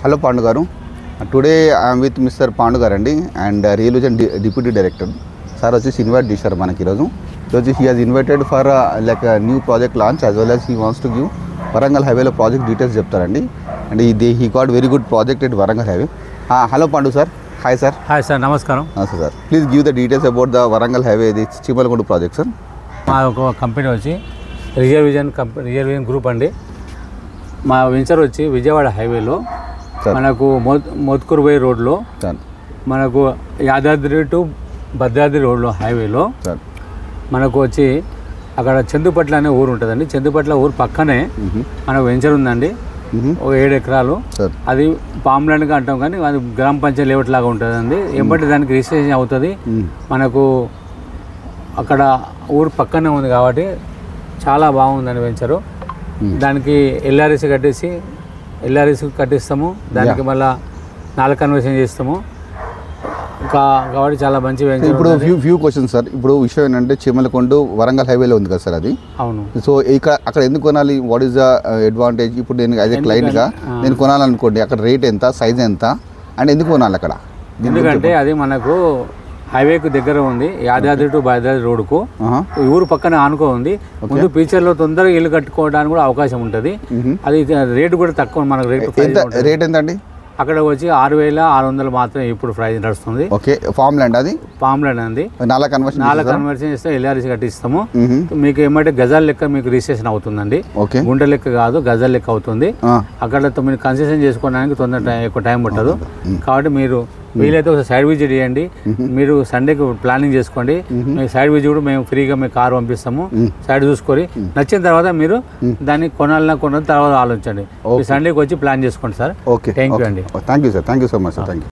Hello Pandu గారు. Today I'm with mister Pandu గారు అండి and real vision deputy director. Sir వచ్చేసి ఇన్వైట్ చేశారు మనకి ఈరోజు he has invited for like new project launch as well as he wants to give Warangal హైవేలో project details చెప్తారండి. And he got very good project at Warangal highway. Hello Pandu sir. Hi sir. Hi sir, నమస్కారం. నమస్తే sir. Please give the details about the Warangal highway, ఇది చీమలకుంట project sir. మా ఒక company వచ్చి real vision group అండి. మా వెంచర్ వచ్చి విజయవాడ హైవేలో మనకు మోత్కూరుబోయే రోడ్లో, మనకు యాదాద్రి టు భద్రాద్రి రోడ్లో హైవేలో మనకు వచ్చి అక్కడ చందుపట్ల అనే ఊరు ఉంటుందండి. చందుపట్ల ఊరు పక్కనే మనకు వెంచర్ ఉందండి. ఒక 7 ఎకరాలు. అది పామ్లాండ్గా అంటాం కానీ అది గ్రామ పంచాయతీ లేఅవుట్ లాగా ఉంటుందండి. ఏంటంటే దానికి రిజిస్ట్రేషన్ అవుతుంది. మనకు అక్కడ ఊరు పక్కనే ఉంది కాబట్టి చాలా బాగుందండి వెంచరు. దానికి ఎల్ఆర్ఎస్ కట్టిస్తాము. దానికి మళ్ళీ 4 కన్వర్షన్ చేస్తాము కాబట్టి చాలా మంచి వెంచర్. ఇప్పుడు ఫ్యూ క్వశ్చన్స్ సార్. ఇప్పుడు విషయం ఏంటంటే చీమలకుంట వరంగల్ హైవేలో ఉంది కదా సార్ అది. అవును. సో అక్కడ ఎందుకు కొనాలి? What is the advantage? ఇప్పుడు నేను యాజ్ ఎ క్లయింట్గా నేను కొనాలనుకోండి, అక్కడ రేట్ ఎంత, సైజ్ ఎంత, అండ్ ఎందుకు కొనాలి అక్కడ? ఎందుకంటే అది మనకు హైవేకు దగ్గర ఉంది. యాదాద్రి టు భద్రాద్రి రోడ్డుకు ఊరు పక్కన ఆనుకో ఉంది. ముందు ఫ్యూచర్లో తొందరగా ఇల్లు కట్టుకోవడానికి కూడా అవకాశం ఉంటుంది. అది రేటు కూడా తక్కువ. మనకు రేట్ ఎంత అండి? అక్కడ వచ్చి 6,600 మాత్రమే ఇప్పుడు ప్రైస్ నడుస్తుంది. ఓకే. ఫామ్ ల్యాండ్ అది? ఫామ్ ల్యాండ్ అండి. 4 కన్వర్షన్ చేస్తే ఎల్ఆర్ఎస్ కట్టిస్తాము. మీకు ఏమంటే గజాల లెక్క మీకు రిజిస్ట్రేషన్ అవుతుందండి. గుంట లెక్క కాదు, గజాల లెక్క అవుతుంది. అక్కడ మీరు కన్సెషన్ చేసుకోవడానికి ఎక్కువ టైం పట్టదు. కాబట్టి మీరు వీలైతే ఒక సైడ్ విజిట్ చేయండి. మీరు సండేకి ప్లానింగ్ చేసుకోండి. మీకు సైడ్ విజిట్ కూడా మేము ఫ్రీగా మీ కారు పంపిస్తాము. సైడ్ చూసుకొని నచ్చిన తర్వాత మీరు దాన్ని కొనాలన్నా తర్వాత ఆలోచించండి. సండేకి వచ్చి ప్లాన్ చేసుకోండి సార్. ఓకే. థ్యాంక్ యూ అండి. Thank you sir. Thank you so much sir. Thank you.